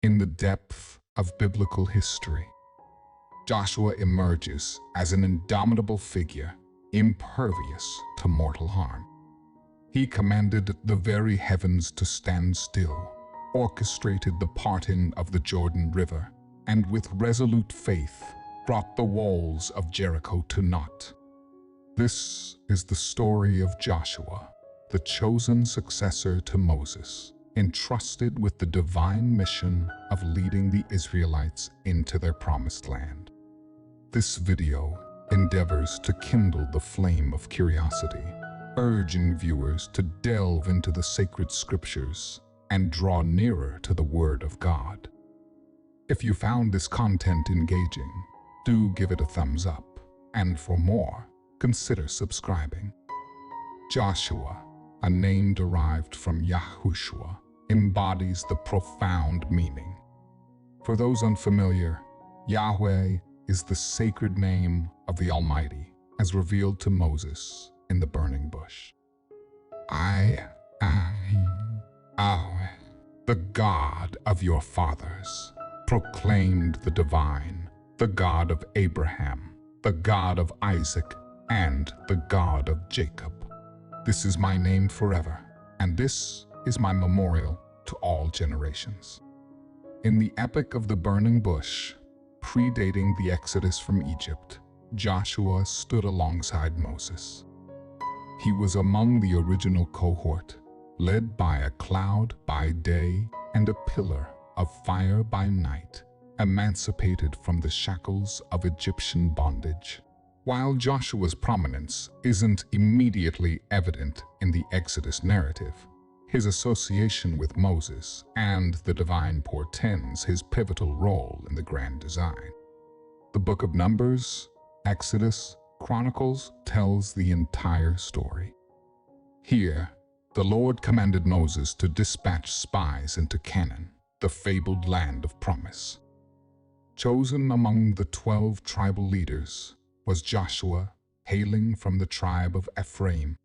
In the depth of biblical history, Joshua emerges as an indomitable figure, impervious to mortal harm. He commanded the very heavens to stand still, orchestrated the parting of the Jordan River, and with resolute faith brought the walls of Jericho to naught. This is the story of Joshua, the chosen successor to Moses, entrusted with the divine mission of leading the Israelites into their promised land. This video endeavors to kindle the flame of curiosity, urging viewers to delve into the sacred scriptures and draw nearer to the Word of God. If you found this content engaging, do give it a thumbs up, and for more, consider subscribing. Joshua, a name derived from Yahushua, embodies the profound meaning. For those unfamiliar, Yahweh is the sacred name of the Almighty, as revealed to Moses in the burning bush. I am Yahweh, the God of your fathers, proclaimed the divine, the God of Abraham, the God of Isaac, and the God of Jacob. This is my name forever, and this is my memorial to all generations. In the epic of the burning bush, predating the exodus from Egypt, Joshua stood alongside Moses. He was among the original cohort, led by a cloud by day and a pillar of fire by night, emancipated from the shackles of Egyptian bondage. While Joshua's prominence isn't immediately evident in the Exodus narrative, his association with Moses and the divine portends his pivotal role in the grand design. The book of Numbers, Exodus, Chronicles tells the entire story. Here, the Lord commanded Moses to dispatch spies into Canaan, the fabled land of promise. Chosen among the 12 tribal leaders was Joshua, hailing from the tribe of Ephraim.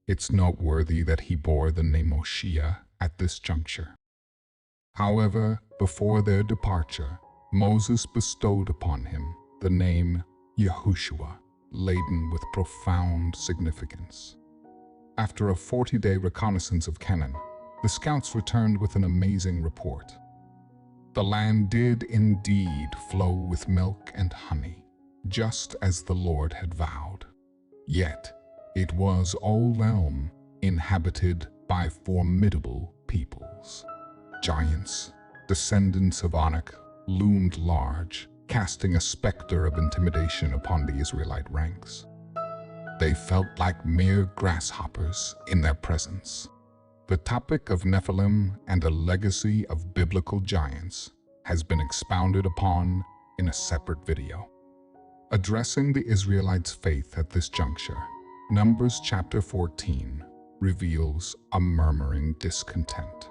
It's noteworthy that he bore the name Moshiach at this juncture. However, before their departure, Moses bestowed upon him the name Yahushua, laden with profound significance. After a 40-day reconnaissance of Canaan, the scouts returned with an amazing report. The land did indeed flow with milk and honey, just as the Lord had vowed. Yet, it was overwhelmed, inhabited by formidable peoples. Giants, descendants of Anak, loomed large, casting a specter of intimidation upon the Israelite ranks. They felt like mere grasshoppers in their presence. The topic of Nephilim and a legacy of biblical giants has been expounded upon in a separate video. Addressing the Israelites' faith at this juncture, Numbers chapter 14 reveals a murmuring discontent.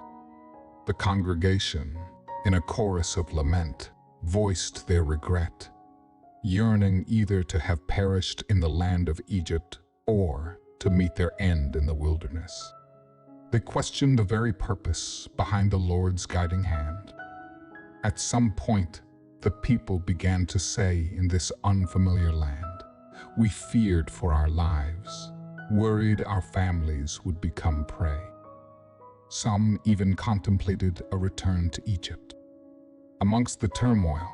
The congregation, in a chorus of lament, voiced their regret, yearning either to have perished in the land of Egypt or to meet their end in the wilderness. They questioned the very purpose behind the Lord's guiding hand. At some point, the people began to say in this unfamiliar land, we feared for our lives, worried our families would become prey. Some even contemplated a return to Egypt. Amongst the turmoil,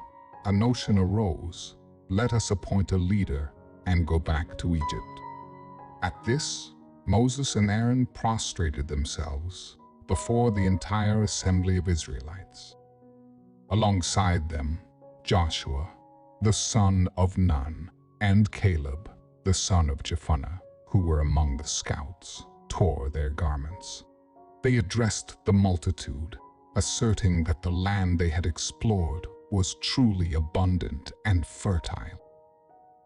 a notion arose, let us appoint a leader and go back to Egypt. At this, Moses and Aaron prostrated themselves before the entire assembly of Israelites. Alongside them, Joshua, the son of Nun, and Caleb, the son of Jephunneh, who were among the scouts, tore their garments. They addressed the multitude, asserting that the land they had explored was truly abundant and fertile.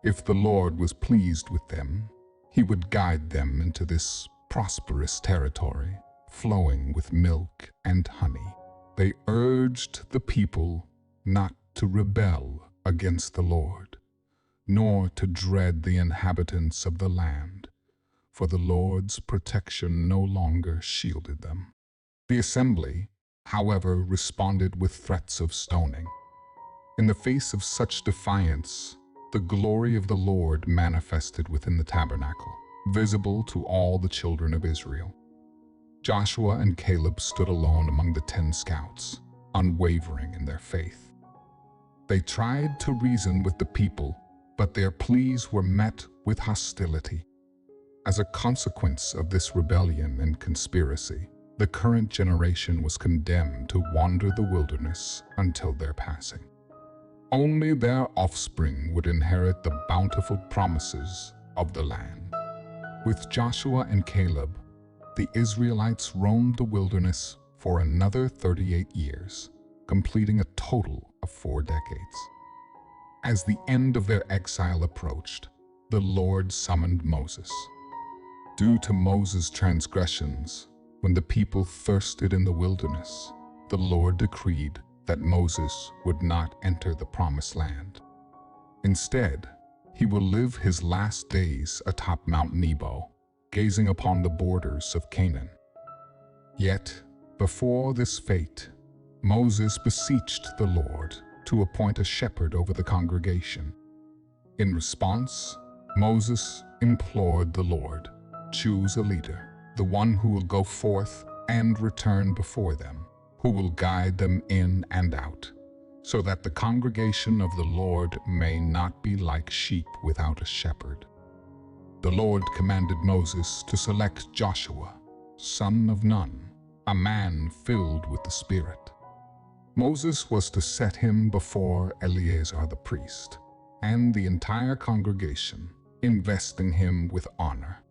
If the Lord was pleased with them, he would guide them into this prosperous territory, flowing with milk and honey. They urged the people not to rebel against the Lord, nor to dread the inhabitants of the land, for the Lord's protection no longer shielded them. The assembly, however, responded with threats of stoning. In the face of such defiance, the glory of the Lord manifested within the tabernacle, visible to all the children of Israel. Joshua and Caleb stood alone among the 10 scouts, unwavering in their faith. They tried to reason with the people, but their pleas were met with hostility. As a consequence of this rebellion and conspiracy, the current generation was condemned to wander the wilderness until their passing. Only their offspring would inherit the bountiful promises of the land. With Joshua and Caleb, the Israelites roamed the wilderness for another 38 years, completing a total of 4 decades. As the end of their exile approached, the Lord summoned Moses. Due to Moses' transgressions, when the people thirsted in the wilderness, the Lord decreed that Moses would not enter the promised land. Instead, he will live his last days atop Mount Nebo, gazing upon the borders of Canaan. Yet, before this fate, Moses beseeched the Lord to appoint a shepherd over the congregation. In response, Moses implored the Lord, "Choose a leader, the one who will go forth and return before them, who will guide them in and out, so that the congregation of the Lord may not be like sheep without a shepherd." The Lord commanded Moses to select Joshua, son of Nun, a man filled with the Spirit. Moses was to set him before Eleazar the priest and the entire congregation, investing him with honor.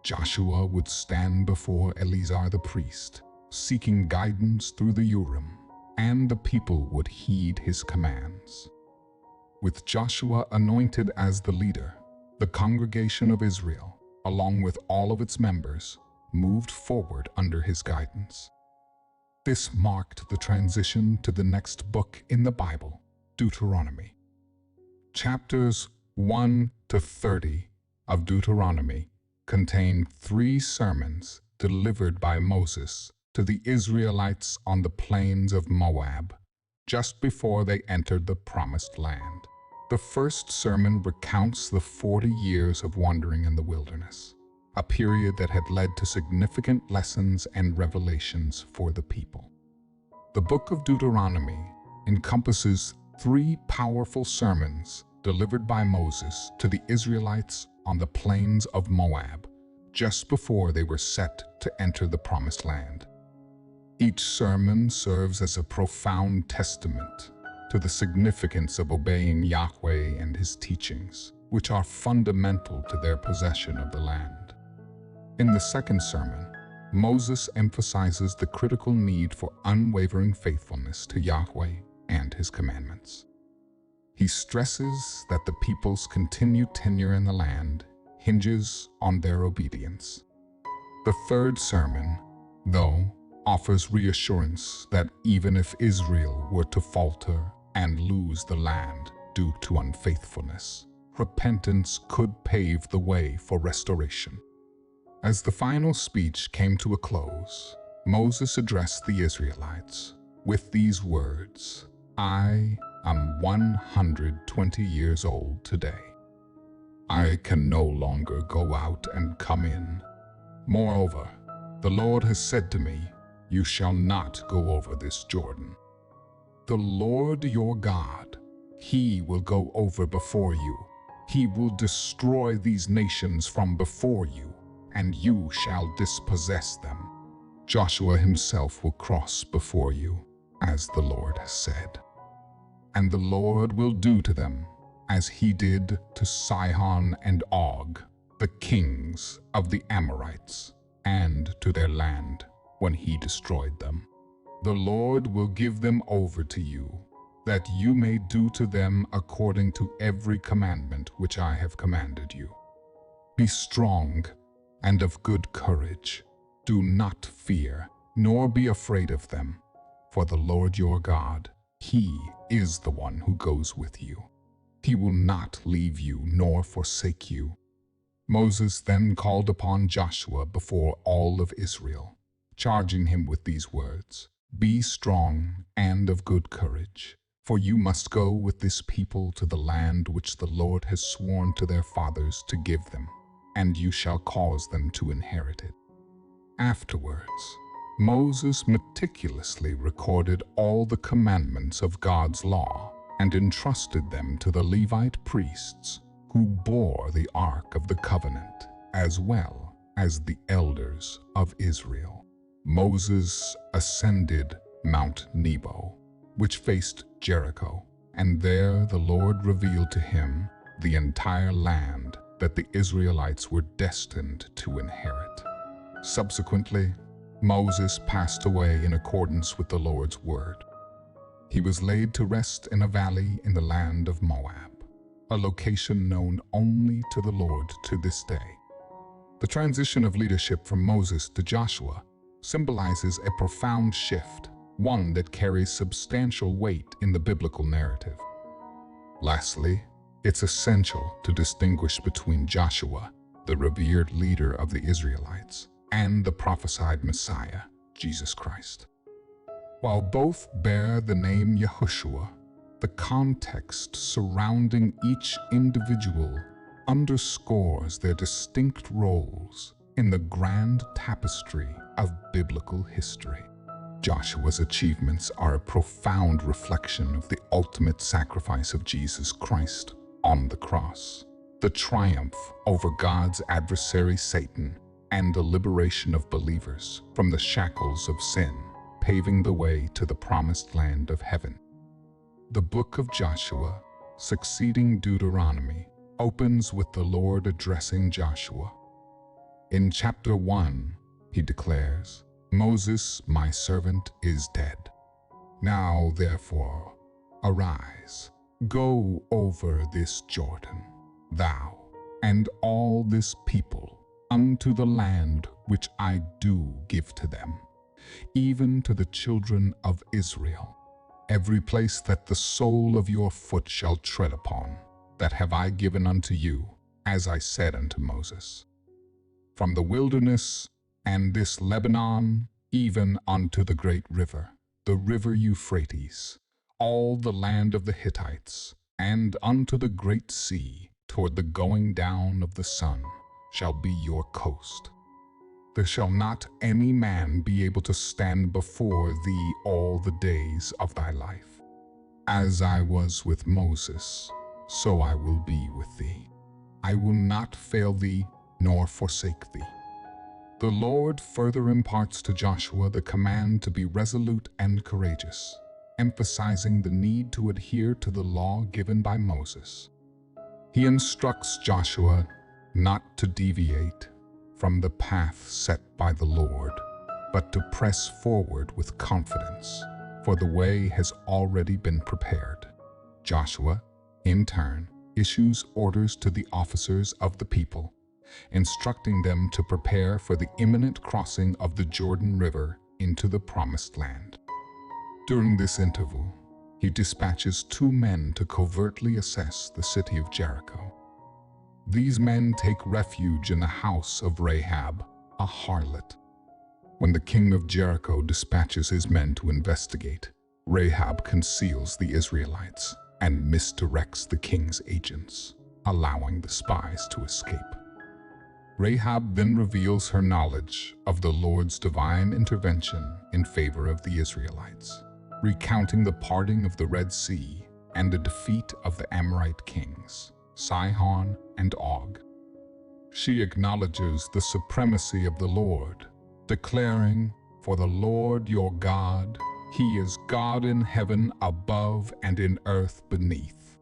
Joshua would stand before Eleazar the priest, seeking guidance through the Urim, and the people would heed his commands. With Joshua anointed as the leader, the congregation of Israel, along with all of its members, moved forward under his guidance. This marked the transition to the next book in the Bible, Deuteronomy. Chapters 1 to 30 of Deuteronomy contain 3 sermons delivered by Moses to the Israelites on the plains of Moab, just before they entered the Promised Land. The first sermon recounts the 40 years of wandering in the wilderness, a period that had led to significant lessons and revelations for the people. The book of Deuteronomy encompasses 3 powerful sermons delivered by Moses to the Israelites on the plains of Moab, just before they were set to enter the Promised Land. Each sermon serves as a profound testament to the significance of obeying Yahweh and his teachings, which are fundamental to their possession of the land. In the second sermon, Moses emphasizes the critical need for unwavering faithfulness to Yahweh and his commandments. He stresses that the people's continued tenure in the land hinges on their obedience. The third sermon, though, offers reassurance that even if Israel were to falter and lose the land due to unfaithfulness, repentance could pave the way for restoration. As the final speech came to a close, Moses addressed the Israelites with these words, "I am 120 years old today. I can no longer go out and come in. Moreover, the Lord has said to me, 'You shall not go over this Jordan.' The Lord your God, he will go over before you. He will destroy these nations from before you, and you shall dispossess them. Joshua himself will cross before you, as the Lord has said. And the Lord will do to them as he did to Sihon and Og, the kings of the Amorites, and to their land when he destroyed them. The Lord will give them over to you, that you may do to them according to every commandment which I have commanded you. Be strong and of good courage. Do not fear, nor be afraid of them, for the Lord your God, he is the one who goes with you. He will not leave you nor forsake you." Moses then called upon Joshua before all of Israel, charging him with these words, Be strong and of good courage, for you must go with this people to the land which the Lord has sworn to their fathers to give them, and you shall cause them to inherit it. Afterwards, Moses meticulously recorded all the commandments of God's law and entrusted them to the Levite priests who bore the Ark of the Covenant, as well as the elders of Israel. Moses ascended Mount Nebo, which faced Jericho, and there the Lord revealed to him the entire land that the Israelites were destined to inherit. Subsequently, Moses passed away in accordance with the Lord's word. He was laid to rest in a valley in the land of Moab, a location known only to the Lord to this day. The transition of leadership from Moses to Joshua symbolizes a profound shift, one that carries substantial weight in the biblical narrative. Lastly, it's essential to distinguish between Joshua, the revered leader of the Israelites, and the prophesied Messiah, Jesus Christ. While both bear the name Yahushua, the context surrounding each individual underscores their distinct roles in the grand tapestry of biblical history. Joshua's achievements are a profound reflection of the ultimate sacrifice of Jesus Christ on the cross, the triumph over God's adversary Satan, and the liberation of believers from the shackles of sin, paving the way to the promised land of heaven. The book of Joshua, succeeding Deuteronomy, opens with the Lord addressing Joshua. In chapter 1, he declares, "Moses, my servant, is dead. Now, therefore, arise, go over this Jordan, thou and all this people, unto the land which I do give to them, even to the children of Israel. Every place that the sole of your foot shall tread upon, that have I given unto you, as I said unto Moses. From the wilderness and this Lebanon, even unto the great river, the river Euphrates, all the land of the Hittites, and unto the great sea, toward the going down of the sun, shall be your coast. There shall not any man be able to stand before thee all the days of thy life. As I was with Moses, so I will be with thee. I will not fail thee, nor forsake thee." The Lord further imparts to Joshua the command to be resolute and courageous, emphasizing the need to adhere to the law given by Moses. He instructs Joshua not to deviate from the path set by the Lord, but to press forward with confidence, for the way has already been prepared. Joshua, in turn, issues orders to the officers of the people, instructing them to prepare for the imminent crossing of the Jordan River into the Promised Land. During this interval, he dispatches 2 men to covertly assess the city of Jericho. These men take refuge in the house of Rahab, a harlot. When the king of Jericho dispatches his men to investigate, Rahab conceals the Israelites and misdirects the king's agents, allowing the spies to escape. Rahab then reveals her knowledge of the Lord's divine intervention in favor of the Israelites, recounting the parting of the Red Sea and the defeat of the Amorite kings, Sihon and Og. She acknowledges the supremacy of the Lord, declaring, "For the Lord your God, He is God in heaven above and in earth beneath."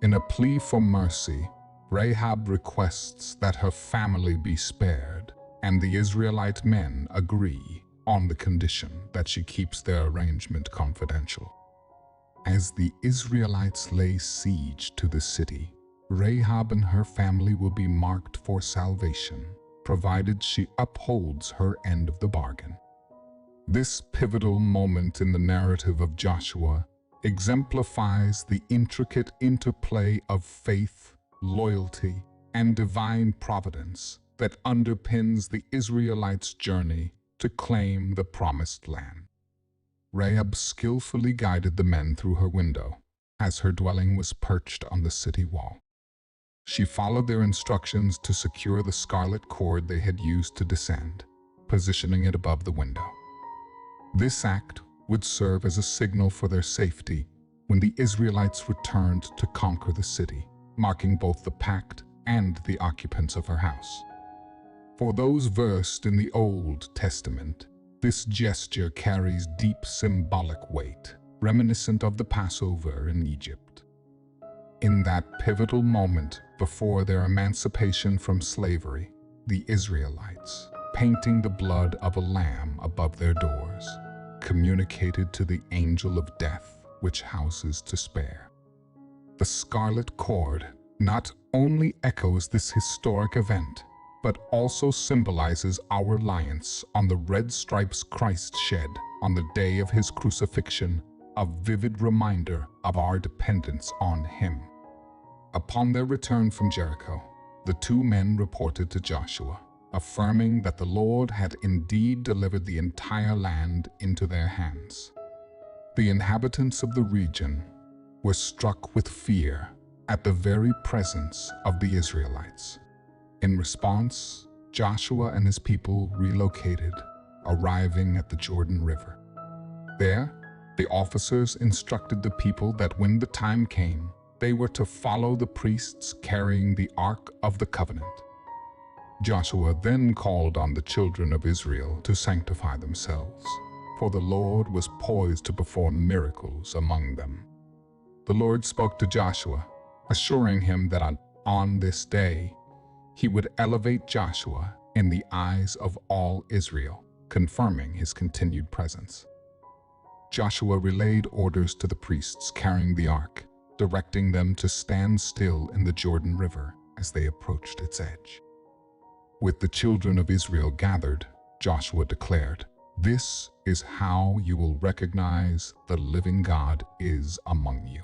In a plea for mercy, Rahab requests that her family be spared, and the Israelite men agree on the condition that she keeps their arrangement confidential. As the Israelites lay siege to the city, Rahab and her family will be marked for salvation, provided she upholds her end of the bargain. This pivotal moment in the narrative of Joshua exemplifies the intricate interplay of faith, loyalty, and divine providence that underpins the Israelites' journey to claim the Promised Land. Rahab skillfully guided the men through her window, as her dwelling was perched on the city wall. She followed their instructions to secure the scarlet cord they had used to descend, positioning it above the window. This act would serve as a signal for their safety when the Israelites returned to conquer the city, marking both the pact and the occupants of her house. For those versed in the Old Testament, this gesture carries deep symbolic weight, reminiscent of the Passover in Egypt. In that pivotal moment before their emancipation from slavery, the Israelites, painting the blood of a lamb above their doors, communicated to the angel of death which houses to spare. The scarlet cord not only echoes this historic event, but also symbolizes our reliance on the red stripes Christ shed on the day of his crucifixion, a vivid reminder of our dependence on him. Upon their return from Jericho, the two men reported to Joshua, affirming that the Lord had indeed delivered the entire land into their hands. The inhabitants of the region were struck with fear at the very presence of the Israelites. In response, Joshua and his people relocated, arriving at the Jordan River. There, the officers instructed the people that when the time came, they were to follow the priests carrying the Ark of the Covenant. Joshua then called on the children of Israel to sanctify themselves, for the Lord was poised to perform miracles among them. The Lord spoke to Joshua, assuring him that on this day, he would elevate Joshua in the eyes of all Israel, confirming his continued presence. Joshua relayed orders to the priests carrying the ark, directing them to stand still in the Jordan River as they approached its edge. With the children of Israel gathered, Joshua declared, "This is how you will recognize the living God is among you.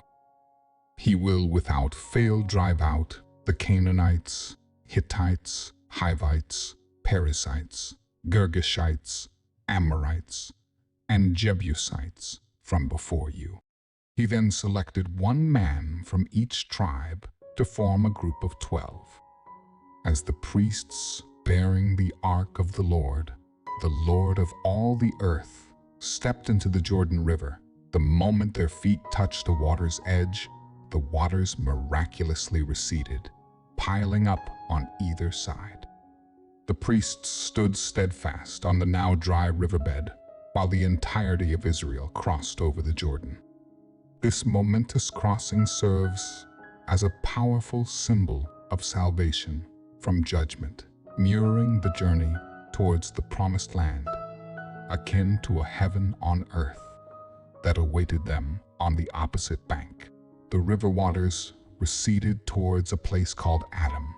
He will without fail drive out the Canaanites, Hittites, Hivites, Perizzites, Girgashites, Amorites, and Jebusites from before you." He then selected one man from each tribe to form a group of 12. As the priests bearing the ark of the Lord of all the earth, stepped into the Jordan River, the moment their feet touched the water's edge, the waters miraculously receded, piling up on either side. The priests stood steadfast on the now dry riverbed, while the entirety of Israel crossed over the Jordan. This momentous crossing serves as a powerful symbol of salvation from judgment, mirroring the journey towards the promised land, akin to a heaven on earth that awaited them on the opposite bank. The river waters receded towards a place called Adam.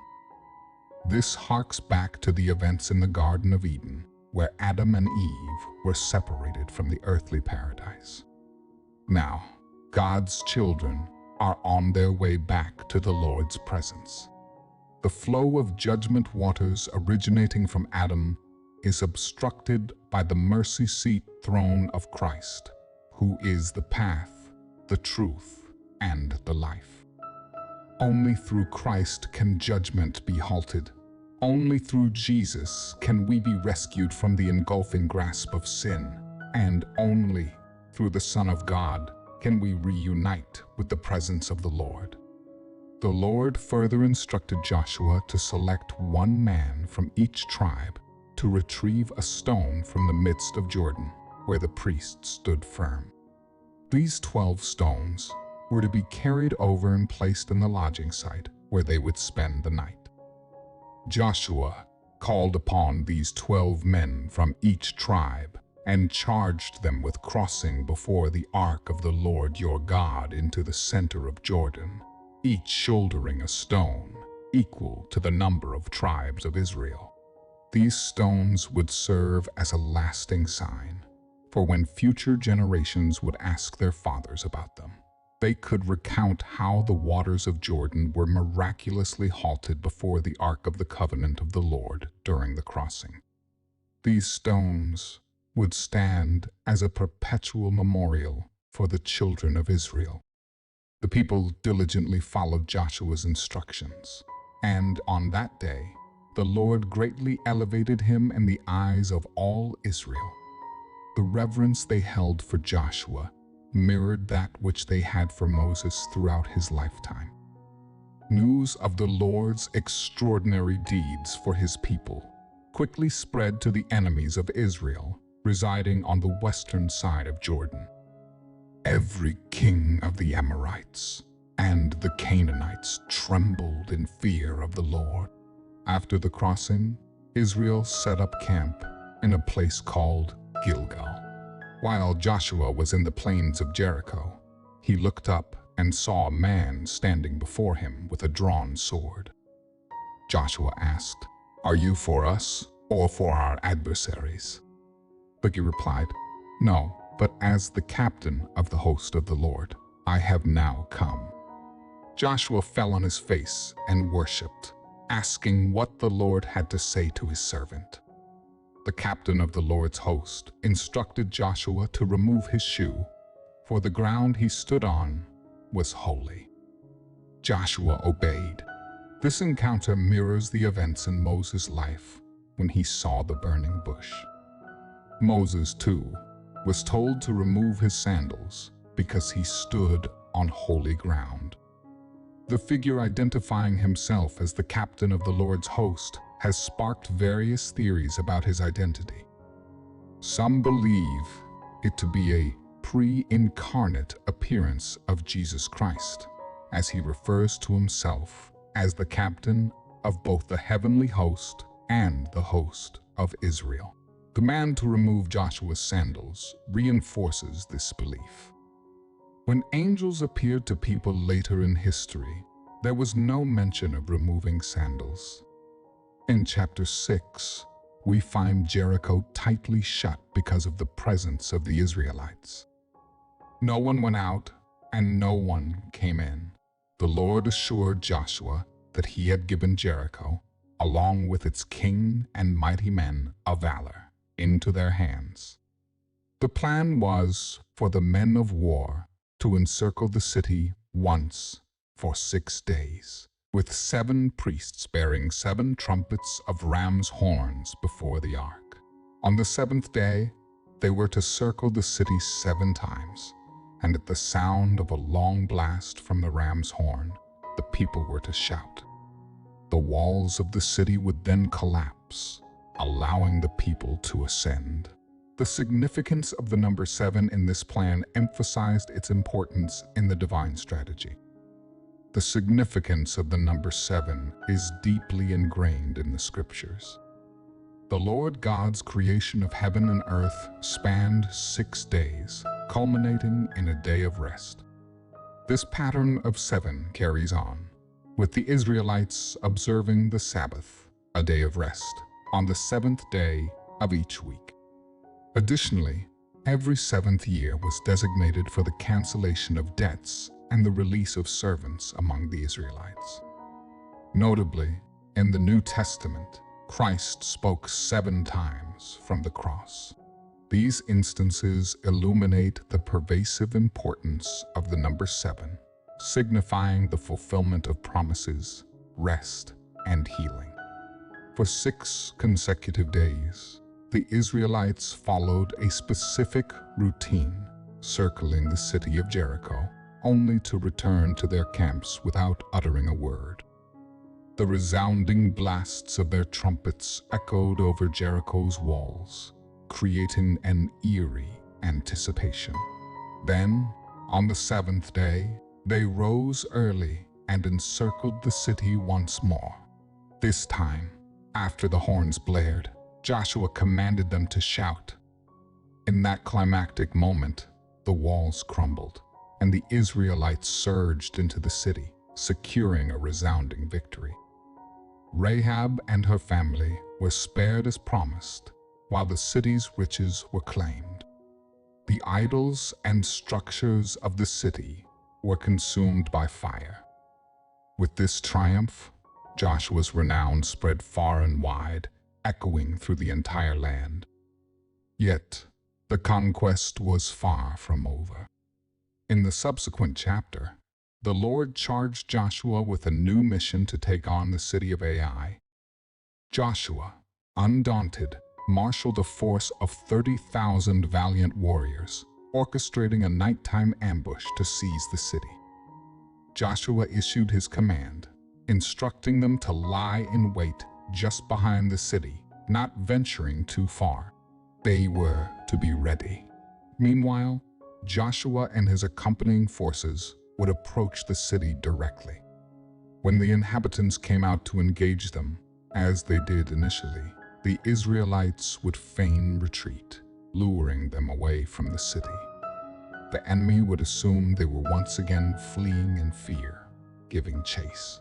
This harks back to the events in the Garden of Eden, where Adam and Eve were separated from the earthly paradise. Now, God's children are on their way back to the Lord's presence. The flow of judgment waters originating from Adam is obstructed by the mercy seat throne of Christ, who is the path, the truth, and the life. Only through Christ can judgment be halted. Only through Jesus can we be rescued from the engulfing grasp of sin, and only through the Son of God can we reunite with the presence of the Lord. The Lord further instructed Joshua to select one man from each tribe to retrieve a stone from the midst of Jordan, where the priests stood firm. These 12 stones were to be carried over and placed in the lodging site where they would spend the night. Joshua called upon these 12 men from each tribe and charged them with crossing before the ark of the Lord your God into the center of Jordan, each shouldering a stone equal to the number of tribes of Israel. These stones would serve as a lasting sign, for when future generations would ask their fathers about them, they could recount how the waters of Jordan were miraculously halted before the Ark of the Covenant of the Lord during the crossing. These stones would stand as a perpetual memorial for the children of Israel. The people diligently followed Joshua's instructions, and on that day, the Lord greatly elevated him in the eyes of all Israel. The reverence they held for Joshua mirrored that which they had for Moses throughout his lifetime. News of the Lord's extraordinary deeds for his people quickly spread to the enemies of Israel residing on the western side of Jordan. Every king of the Amorites and the Canaanites trembled in fear of the Lord. After the crossing, Israel set up camp in a place called Gilgal. While Joshua was in the plains of Jericho, he looked up and saw a man standing before him with a drawn sword. Joshua asked, "Are you for us or for our adversaries?" But he replied, "No, but as the captain of the host of the Lord, I have now come." Joshua fell on his face and worshipped, asking what the Lord had to say to his servant. The captain of the Lord's host instructed Joshua to remove his shoe, for the ground he stood on was holy. Joshua obeyed. This encounter mirrors the events in Moses' life when he saw the burning bush. Moses, too, was told to remove his sandals because he stood on holy ground. The figure identifying himself as the captain of the Lord's host has sparked various theories about his identity. Some believe it to be a pre-incarnate appearance of Jesus Christ, as he refers to himself as the captain of both the heavenly host and the host of Israel. The command to remove Joshua's sandals reinforces this belief. When angels appeared to people later in history, there was no mention of removing sandals. In chapter 6, we find Jericho tightly shut because of the presence of the Israelites. No one went out and no one came in. The Lord assured Joshua that he had given Jericho, along with its king and mighty men of valor, into their hands. The plan was for the men of war to encircle the city once for 6 days, with 7 priests bearing 7 trumpets of ram's horns before the ark. On the 7th day, they were to circle the city 7 times, and at the sound of a long blast from the ram's horn, the people were to shout. The walls of the city would then collapse, allowing the people to ascend. The significance of the number 7 in this plan emphasized its importance in the divine strategy. The significance of the number 7 is deeply ingrained in the scriptures. The Lord God's creation of heaven and earth spanned 6 days, culminating in a day of rest. This pattern of 7 carries on, with the Israelites observing the Sabbath, a day of rest, on the 7th day of each week. Additionally, every 7th year was designated for the cancellation of debts and the release of servants among the Israelites. Notably, in the New Testament, Christ spoke 7 times from the cross. These instances illuminate the pervasive importance of the number 7, signifying the fulfillment of promises, rest, and healing. For 6 consecutive days, the Israelites followed a specific routine, circling the city of Jericho, only to return to their camps without uttering a word. The resounding blasts of their trumpets echoed over Jericho's walls, creating an eerie anticipation. Then, on the 7th day, they rose early and encircled the city once more. This time, after the horns blared, Joshua commanded them to shout. In that climactic moment, the walls crumbled, and the Israelites surged into the city, securing a resounding victory. Rahab and her family were spared as promised, while the city's riches were claimed. The idols and structures of the city were consumed by fire. With this triumph, Joshua's renown spread far and wide, echoing through the entire land. Yet, the conquest was far from over. In the subsequent chapter, the Lord charged Joshua with a new mission to take on the city of Ai. Joshua, undaunted, marshaled a force of 30,000 valiant warriors, orchestrating a nighttime ambush to seize the city. Joshua issued his command, instructing them to lie in wait just behind the city, not venturing too far. They were to be ready. Meanwhile, Joshua and his accompanying forces would approach the city directly. When the inhabitants came out to engage them, as they did initially, the Israelites would feign retreat, luring them away from the city. The enemy would assume they were once again fleeing in fear, giving chase.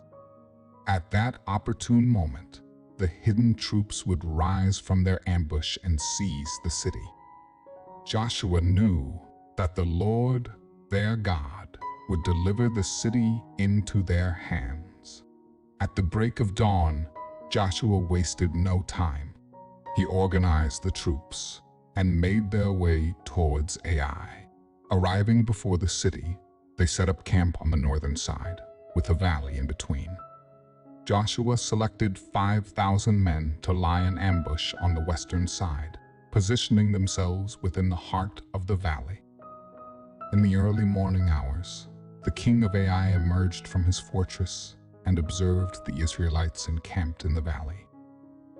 At that opportune moment, the hidden troops would rise from their ambush and seize the city. Joshua knew that the Lord, their God, would deliver the city into their hands. At the break of dawn, Joshua wasted no time. He organized the troops and made their way towards Ai. Arriving before the city, they set up camp on the northern side, with a valley in between. Joshua selected 5,000 men to lie in ambush on the western side, positioning themselves within the heart of the valley. In the early morning hours, the king of Ai emerged from his fortress and observed the Israelites encamped in the valley.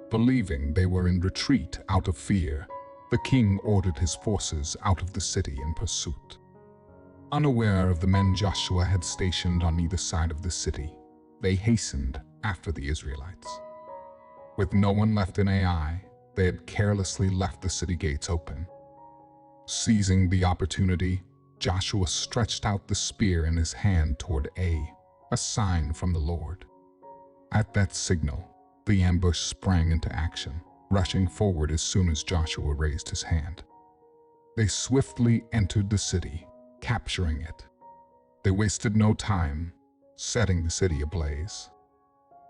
Believing they were in retreat out of fear, the king ordered his forces out of the city in pursuit. Unaware of the men Joshua had stationed on either side of the city, they hastened after the Israelites. With no one left in Ai, they had carelessly left the city gates open. Seizing the opportunity, Joshua stretched out the spear in his hand toward Ai, a sign from the Lord. At that signal, the ambush sprang into action, rushing forward as soon as Joshua raised his hand. They swiftly entered the city, capturing it. They wasted no time, setting the city ablaze.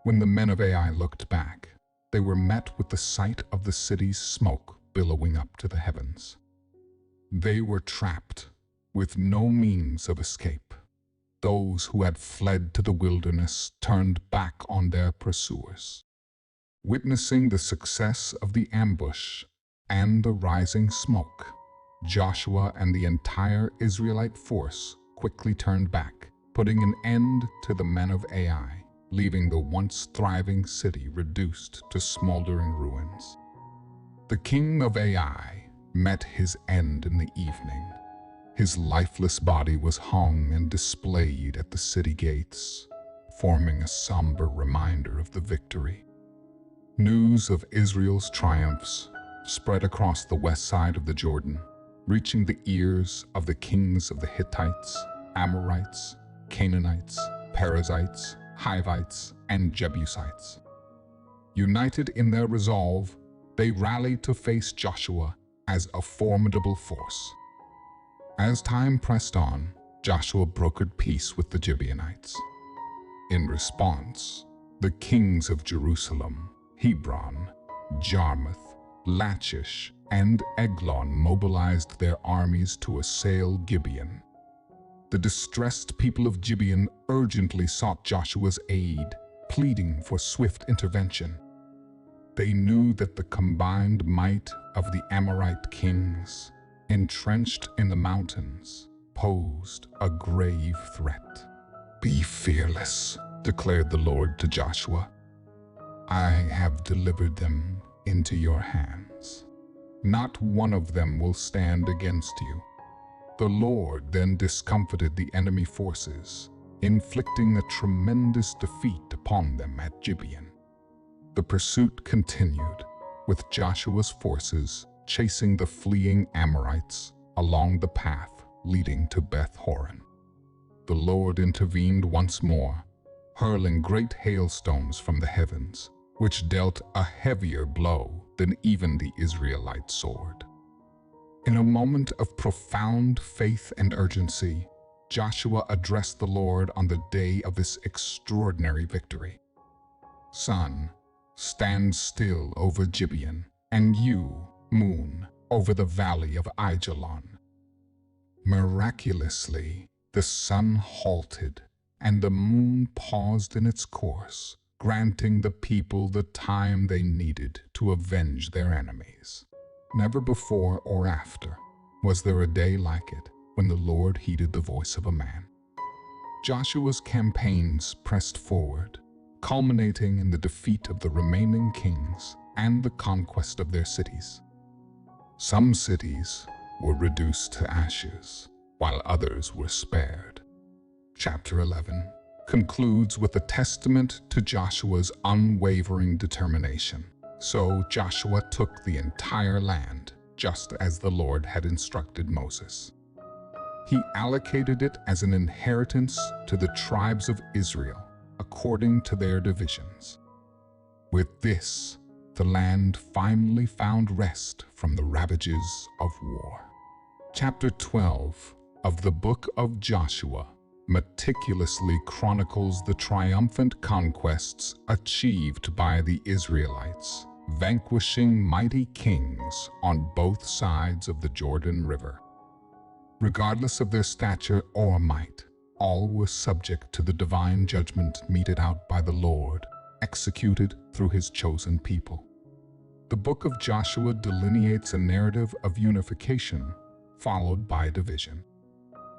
When the men of Ai looked back, they were met with the sight of the city's smoke billowing up to the heavens. They were trapped, with no means of escape. Those who had fled to the wilderness turned back on their pursuers. Witnessing the success of the ambush and the rising smoke, Joshua and the entire Israelite force quickly turned back, putting an end to the men of Ai, leaving the once thriving city reduced to smoldering ruins. The king of Ai met his end in the evening. His lifeless body was hung and displayed at the city gates, forming a somber reminder of the victory. News of Israel's triumphs spread across the west side of the Jordan, reaching the ears of the kings of the Hittites, Amorites, Canaanites, Perizzites, Hivites, and Jebusites. United in their resolve, they rallied to face Joshua as a formidable force. As time pressed on, Joshua brokered peace with the Gibeonites. In response, the kings of Jerusalem, Hebron, Jarmuth, Lachish, and Eglon mobilized their armies to assail Gibeon. The distressed people of Gibeon urgently sought Joshua's aid, pleading for swift intervention. They knew that the combined might of the Amorite kings, entrenched in the mountains, posed a grave threat. "Be fearless," declared the Lord to Joshua. "I have delivered them into your hands. Not one of them will stand against you." The Lord then discomfited the enemy forces, inflicting a tremendous defeat upon them at Gibeon. The pursuit continued, with Joshua's forces chasing the fleeing Amorites along the path leading to Beth Horon. The Lord intervened once more, hurling great hailstones from the heavens, which dealt a heavier blow than even the Israelite sword. In a moment of profound faith and urgency, Joshua addressed the Lord on the day of this extraordinary victory. "Sun, stand still over Gibeon, and you, moon, over the valley of Ajalon. Miraculously, the sun halted and the moon paused in its course, granting the people the time they needed to avenge their enemies. Never before or after was there a day like it when the Lord heeded the voice of a man. Joshua's campaigns pressed forward, culminating in the defeat of the remaining kings and the conquest of their cities. Some cities were reduced to ashes, while others were spared. Chapter 11 concludes with a testament to Joshua's unwavering determination. So Joshua took the entire land, just as the Lord had instructed Moses. He allocated it as an inheritance to the tribes of Israel, according to their divisions. With this, the land finally found rest from the ravages of war. Chapter 12 of the book of Joshua meticulously chronicles the triumphant conquests achieved by the Israelites, vanquishing mighty kings on both sides of the Jordan River. Regardless of their stature or might, all were subject to the divine judgment meted out by the Lord, executed through his chosen people. The book of Joshua delineates a narrative of unification, followed by division.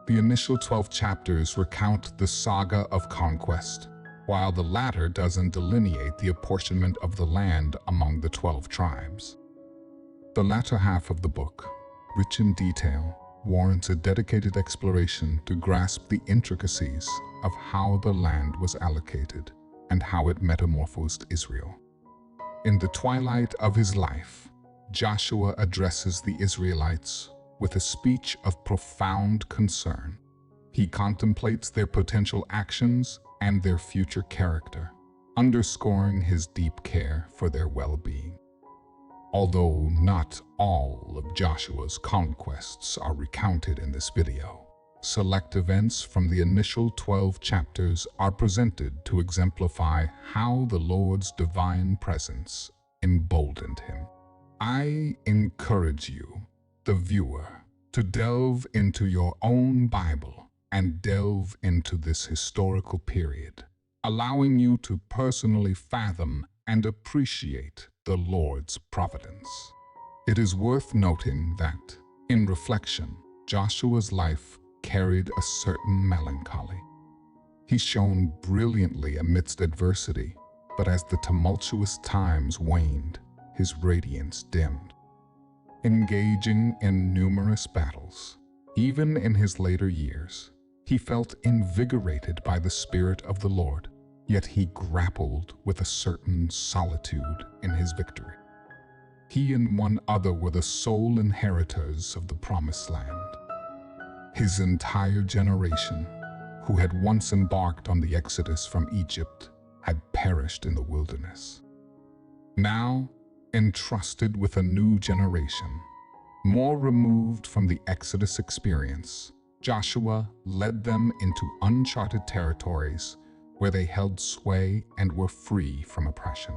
The initial 12 chapters recount the saga of conquest, while the latter dozen delineate the apportionment of the land among the 12 tribes. The latter half of the book, rich in detail, warrants a dedicated exploration to grasp the intricacies of how the land was allocated and how it metamorphosed Israel. In the twilight of his life, Joshua addresses the Israelites with a speech of profound concern. He contemplates their potential actions and their future character, underscoring his deep care for their well-being. Although not all of Joshua's conquests are recounted in this video, select events from the initial 12 chapters are presented to exemplify how the Lord's divine presence emboldened him. I encourage you, the viewer, to delve into your own Bible and delve into this historical period, allowing you to personally fathom and appreciate the Lord's providence. It is worth noting that, in reflection, Joshua's life carried a certain melancholy. He shone brilliantly amidst adversity, but as the tumultuous times waned, his radiance dimmed. Engaging in numerous battles, even in his later years, he felt invigorated by the Spirit of the Lord, yet he grappled with a certain solitude in his victory. He and one other were the sole inheritors of the Promised Land. His entire generation, who had once embarked on the exodus from Egypt, had perished in the wilderness. Now, entrusted with a new generation, more removed from the Exodus experience, Joshua led them into uncharted territories where they held sway and were free from oppression.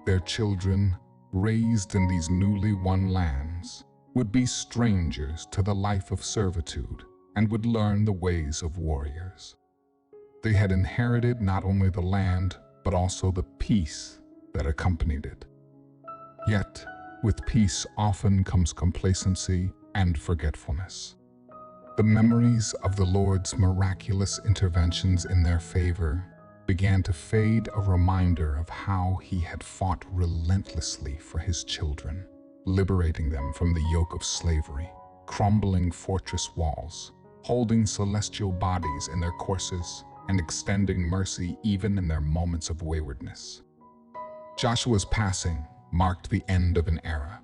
Their children, raised in these newly won lands, would be strangers to the life of servitude and would learn the ways of warriors. They had inherited not only the land, but also the peace that accompanied it. Yet, with peace often comes complacency and forgetfulness. The memories of the Lord's miraculous interventions in their favor began to fade, a reminder of how he had fought relentlessly for his children, liberating them from the yoke of slavery, crumbling fortress walls, holding celestial bodies in their courses, and extending mercy even in their moments of waywardness. Joshua's passing marked the end of an era.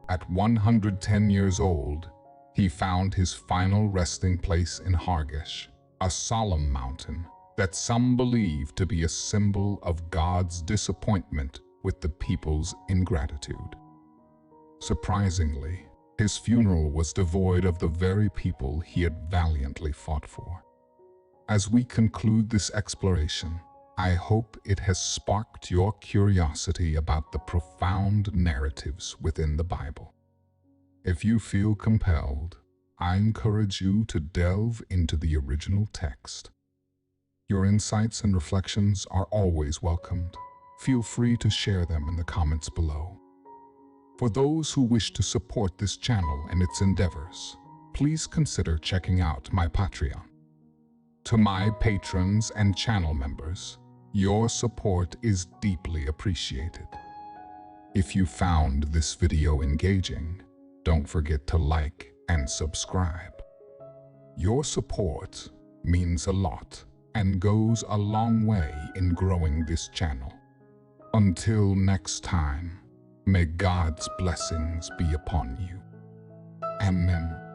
At 110 years old, he found his final resting place in Hargesh, a solemn mountain that some believe to be a symbol of God's disappointment with the people's ingratitude. Surprisingly, his funeral was devoid of the very people he had valiantly fought for. As we conclude this exploration, I hope it has sparked your curiosity about the profound narratives within the Bible. If you feel compelled, I encourage you to delve into the original text. Your insights and reflections are always welcomed. Feel free to share them in the comments below. For those who wish to support this channel and its endeavors, please consider checking out my Patreon. To my patrons and channel members, your support is deeply appreciated. If you found this video engaging, don't forget to like and subscribe. Your support means a lot and goes a long way in growing this channel. Until next time, may God's blessings be upon you. Amen.